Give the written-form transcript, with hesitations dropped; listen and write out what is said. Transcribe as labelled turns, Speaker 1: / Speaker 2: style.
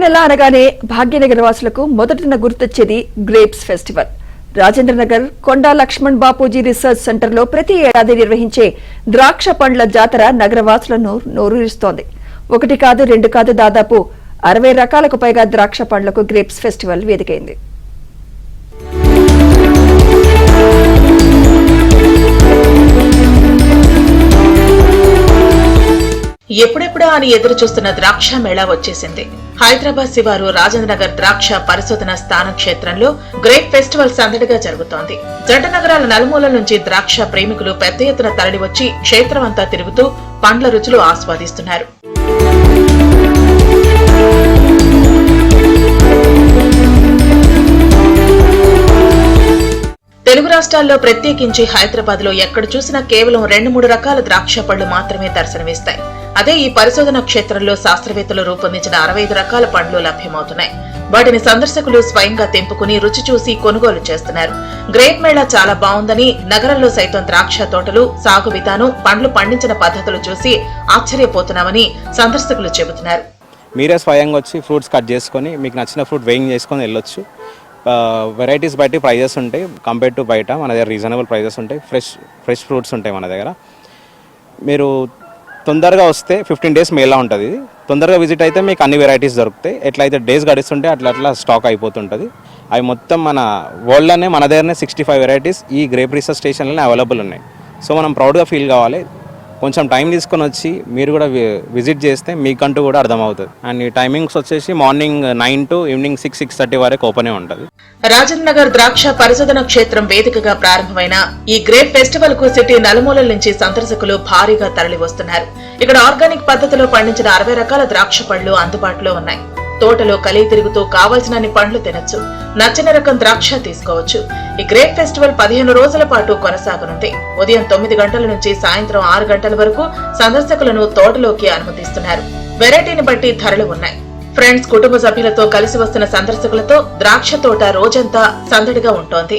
Speaker 1: నెల అనగానే భాగ్యనగర వాసులకు మొదటిన గుర్తొచ్చేది గ్రేప్స్ ఫెస్టివల్. రాజేంద్రనగర్ కొండా లక్ష్మణ్ బాపూజీ రీసెర్చ్ సెంటర్లో ప్రతి ఏడాది నిర్వహించే ద్రాక్ష పండ్ల జాతర నగరవాసులను నోరూరిస్తోంది. ఒకటి కాదు రెండు కాదు దాదాపు 60 రకాలకు పైగా ద్రాక్ష పండ్లకు గ్రేప్స్ ఫెస్టివల్ వేదికైంది.
Speaker 2: ఎప్పుడెప్పుడా అని ఎదురు చూస్తున్న ద్రాక్ష మేళా వచ్చేసింది. హైదరాబాద్ శివారు రాజేంద్రనగర్ ద్రాక్ష పరిశోధన స్థాన క్షేత్రంలో గ్రేప్ ఫెస్టివల్ సందడిగా జరుగుతోంది. జంట నగరాల నలుమూలల నుంచి ద్రాక్ష ప్రేమికులు పెద్ద ఎత్తున తరలివచ్చి క్షేత్రమంతా తిరుగుతూ పండ్ల రుచులు ఆస్వాదిస్తున్నారు. తెలుగు రాష్ట్రాల్లో ప్రత్యేకించి హైదరాబాద్ లో ఎక్కడ చూసినా కేవలం 2-3 రకాల ద్రాక్ష పళ్లు మాత్రమే దర్శనమిస్తాయి. అదే ఈ పరిశోధన క్షేత్రంలో శాస్త్రవేత్తలు రూపొందించిన 65 రకాల పండ్లు లభ్యమవుతున్నాయి. వాటిని సందర్శకులు స్వయంగా తెంపుకుని రుచి చూసి కొనుగోలు చేస్తున్నారు. గ్రేప్ మేళా చాలా బాగుందని, నగరంలో సైతం ద్రాక్ష తోటలు, సాగు విధానం, పండ్లు పండించిన పద్ధతులు చూసి ఆశ్చర్యపోతున్నామని సందర్శకులు చెబుతున్నారు.
Speaker 3: మీరే స్వయంగా వచ్చి ఫ్రూట్స్ కట్ చేసుకుని మీకు నచ్చిన ఫ్రూట్ వెయింగ్ చేసుకొని వెళ్ళొచ్చు. వెరైటీస్ బట్టి ప్రైజెస్ ఉంటాయి. కంపేర్ టు బయట మన దగ్గర రీజనబుల్ ప్రైజెస్ ఉంటాయి. ఫ్రెష్ ఫ్రూట్స్ ఉంటాయి మన దగ్గర. మీరు తొందరగా వస్తే 15 డేస్ మేళా ఉంటుంది. తొందరగా విజిట్ అయితే మీకు అన్ని వెరైటీస్ దొరుకుతాయి. ఎట్లయితే డేస్ గడుస్తుంటే అట్లా స్టాక్ అయిపోతుంటుంది. అవి మొత్తం మన వరల్డ్లోనే మన దగ్గరనే 65 వెరైటీస్ ఈ గ్రేప్ రీసెర్చ్ స్టేషన్లోనే అవైలబుల్ ఉన్నాయి. సో మనం ప్రౌడ్గా ఫీల్ కావాలి. కొంచెం టైం తీసుకొని వచ్చి మీరు కూడా విజిట్ చేస్తే మీకంటూ కూడా అర్థమవుతుంది. అండ్ ఈ టైమింగ్స్ వచ్చేసి మార్నింగ్ 9 to ఈవినింగ్ 6-6:30 వరకు ఓపెనే ఉంటుంది.
Speaker 2: రాజేంద్రనగర్ ద్రాక్ష పరిశోధన క్షేత్రం వేదికగా ప్రారంభమైన ఈ గ్రేప్ ఫెస్టివల్ కు సిటీ నలుమూలల నుంచి సందర్శకులు భారీగా తరలి వస్తున్నారు. ఇక్కడ ఆర్గానిక్ పద్ధతిలో పండించిన 60 రకాల ద్రాక్ష పళ్లు అందుబాటులో ఉన్నాయి. తోటలో కలిగి తిరుగుతూ కావాల్సినన్ని పండ్లు తినొచ్చు. నచ్చని రకం ద్రాక్ష తీసుకోవచ్చు. ఈ గ్రేప్ ఫెస్టివల్ 15 రోజుల పాటు కొనసాగనుంది. ఉదయం 9 గంటల నుంచి సాయంత్రం 6 గంటల వరకు సందర్శకులను తోటలోకి అనుమతిస్తున్నారు. వెరైటీని బట్టి ధరలు ఉన్నాయి. ఫ్రెండ్స్, కుటుంబ సభ్యులతో కలిసి వస్తున్న సందర్శకులతో ద్రాక్ష తోట రోజంతా సందడిగా ఉంటోంది.